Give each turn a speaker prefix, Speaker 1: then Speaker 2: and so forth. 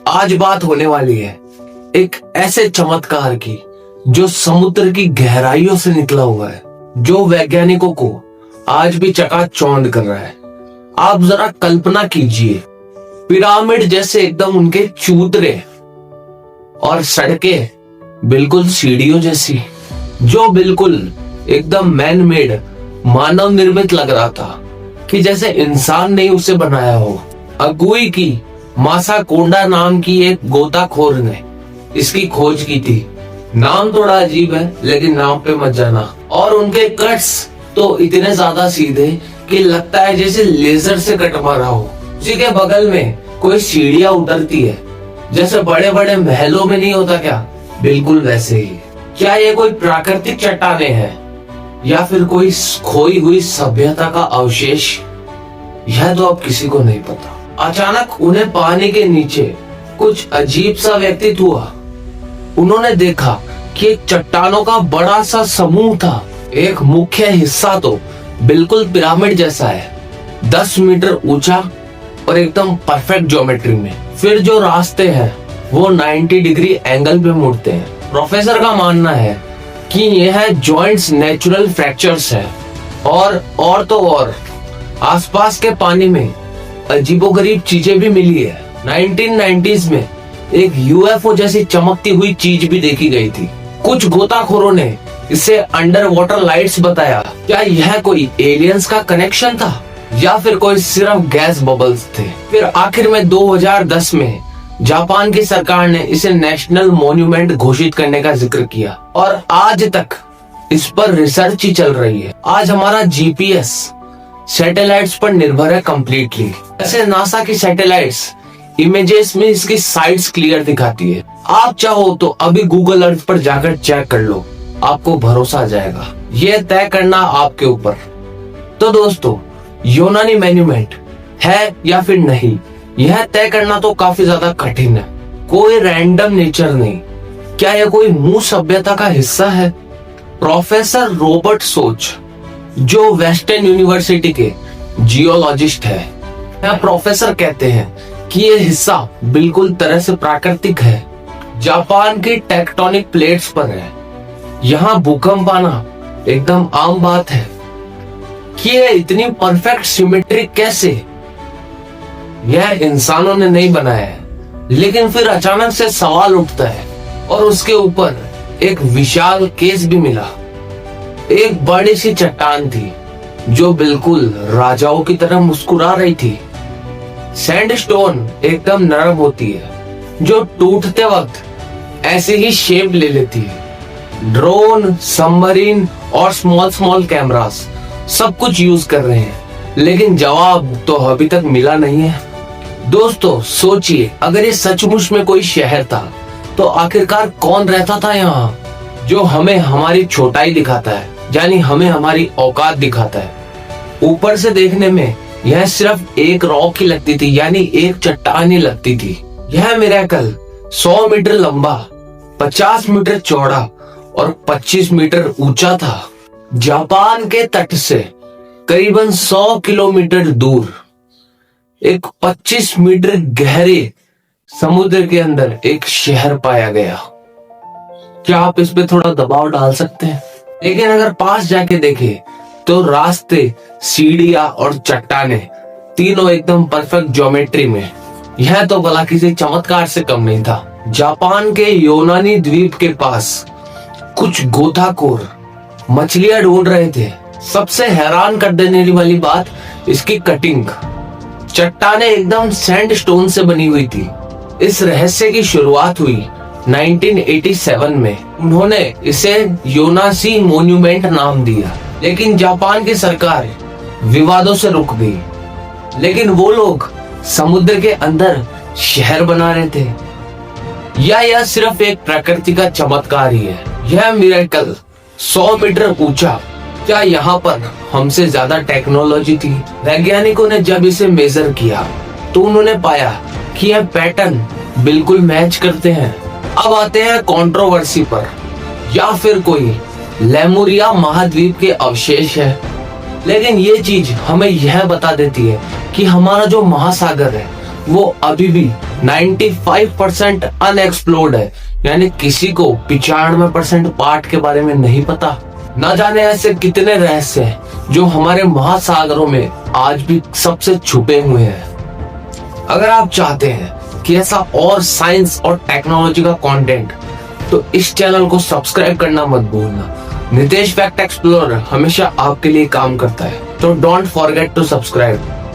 Speaker 1: आज बात होने वाली है एक ऐसे चमत्कार की जो समुद्र की गहराइयों से निकला हुआ है, जो वैज्ञानिकों को आज भी चकाचौंध कर रहा है। आप जरा कल्पना कीजिए, पिरामिड जैसे एकदम उनके चूतरे और सड़कें बिल्कुल सीढ़ियों जैसी, जो बिल्कुल एकदम मैन मेड मानव निर्मित लग रहा था कि जैसे इंसान ने उसे बनाया हो। अगुई की मासा कोंडा नाम की एक गोताखोर ने इसकी खोज की थी। नाम थोड़ा अजीब है लेकिन नाम पे मत जाना। और उनके कट्स तो इतने ज्यादा सीधे कि लगता है जैसे लेजर से कट मारा हो। उसी के बगल में कोई सीढ़ियां उतरती है, जैसे बड़े बड़े महलों में नहीं होता क्या, बिल्कुल वैसे ही। क्या ये कोई प्राकृतिक चट्टाने हैं या फिर कोई खोई हुई सभ्यता का अवशेष? यह तो अब किसी को नहीं पता। अचानक उन्हें पानी के नीचे कुछ अजीब सा व्यक्तित्व हुआ। उन्होंने देखा कि एक चट्टानों का बड़ा सा समूह था। एक मुख्य हिस्सा तो बिल्कुल पिरामिड जैसा है, 10 मीटर ऊंचा और एकदम परफेक्ट ज्योमेट्री में। फिर जो रास्ते हैं वो 90 डिग्री एंगल पे मुड़ते हैं। प्रोफेसर का मानना है कि यह जॉइंट्स नेचुरल फ्रैक्चर्स है। और तो और आसपास के पानी में अजीबोगरीब चीजें भी मिली है। 1990s में एक यूएफओ जैसी चमकती हुई चीज भी देखी गई थी। कुछ गोताखोरों ने इसे अंडर वाटर लाइट्स बताया। क्या यह कोई एलियंस का कनेक्शन था या फिर कोई सिर्फ गैस बबल्स थे? फिर आखिर में 2010 में जापान की सरकार ने इसे नेशनल मॉन्यूमेंट घोषित करने का जिक्र किया और आज तक इस पर रिसर्च ही चल रही है। आज हमारा जीपीएस सैटेलाइट्स पर निर्भर है कंप्लीटली। ऐसे नासा की सैटेलाइट्स इमेजेस में इसकी साइड्स क्लियर दिखाती है। आप चाहो तो अभी गूगल अर्थ पर जाकर चेक कर लो, आपको भरोसा आ जाएगा। यह तय करना आपके ऊपर। तो दोस्तों, यूनानी मॉन्यूमेंट है या फिर नहीं, यह तय करना तो काफी ज्यादा कठिन है। कोई रैंडम नेचर नहीं। क्या यह कोई मूल सभ्यता का हिस्सा है? प्रोफेसर रॉबर्ट सोच, जो वेस्टर्न यूनिवर्सिटी के जियोलॉजिस्ट है, यह प्रोफेसर कहते हैं कि यह हिस्सा बिल्कुल तरह से प्राकृतिक है। जापान की टेक्टोनिक प्लेट्स पर है। यहाँ भूकंप आना एकदम आम बात है। कि यह इतनी परफेक्ट सिमेट्रिक कैसे? यह इंसानों ने नहीं बनाया है। लेकिन फिर अचानक से सवाल उठता है और उसके ऊपर एक विशाल केस भी मिला। एक बड़ी सी चट्टान थी जो बिल्कुल राजाओं की तरह मुस्कुरा रही थी। सैंडस्टोन एकदम नरम होती है जो टूटते वक्त ऐसे ही शेप ले लेती है। ड्रोन, सबमरीन और स्मॉल कैमरास सब कुछ यूज कर रहे हैं, लेकिन जवाब तो अभी तक मिला नहीं है। दोस्तों सोचिए, अगर ये सचमुच में कोई शहर था तो आखिरकार कौन रहता था यहाँ, जो हमें हमारी छोटाई दिखाता है, यानी हमें हमारी औकात दिखाता है। ऊपर से देखने में यह सिर्फ एक रॉक ही लगती थी, यानी एक चट्टान ही लगती थी। यह मिरेकल 100 मीटर लंबा, 50 मीटर चौड़ा और 25 मीटर ऊंचा था। जापान के तट से करीबन 100 किलोमीटर दूर एक 25 मीटर गहरे समुद्र के अंदर एक शहर पाया गया। क्या आप इस पे थोड़ा दबाव डाल सकते हैं? लेकिन अगर पास जाके देखें तो रास्ते, सीढ़ियां और चट्टाने तीनों एकदम परफेक्ट ज्योमेट्री में। यह तो भला किसी चमत्कार से कम नहीं था। जापान के योनानी द्वीप के पास कुछ गोताखोर मछलियां ढूंढ रहे थे। सबसे हैरान कर देने वाली बात इसकी कटिंग। चट्टाने एकदम सैंडस्टोन से बनी हुई थी। इस रहस्य की शुरुआत हुई 1987 में। उन्होंने इसे योनासी मॉन्यूमेंट नाम दिया, लेकिन जापान की सरकार विवादों से रुक गई। लेकिन वो लोग समुद्र के अंदर शहर बना रहे थे। या यह सिर्फ एक प्रकृति का चमत्कार ही है? यह मिरेकल 100 मीटर ऊंचा, क्या यहाँ पर हमसे ज्यादा टेक्नोलॉजी थी? वैज्ञानिकों ने जब इसे मेजर किया तो उन्होंने पाया कि यह पैटर्न बिल्कुल मैच करते हैं। अब आते हैं कंट्रोवर्सी पर। या फिर कोई लेमुरिया महाद्वीप के अवशेष है? लेकिन ये चीज हमें यह बता देती है कि हमारा जो महासागर है वो अभी भी 95% अनएक्सप्लोर्ड है, यानी किसी को 95% पार्ट के बारे में नहीं पता। ना जाने ऐसे कितने रहस्य हैं जो हमारे महासागरों में आज भी सबसे छुपे हुए हैं। अगर आप चाहते हैं कि ऐसा और साइंस और टेक्नोलॉजी का कंटेंट, तो इस चैनल को सब्सक्राइब करना मत भूलना। नितेश फैक्ट एक्सप्लोरर हमेशा आपके लिए काम करता है, तो डोंट फॉरगेट टू सब्सक्राइब।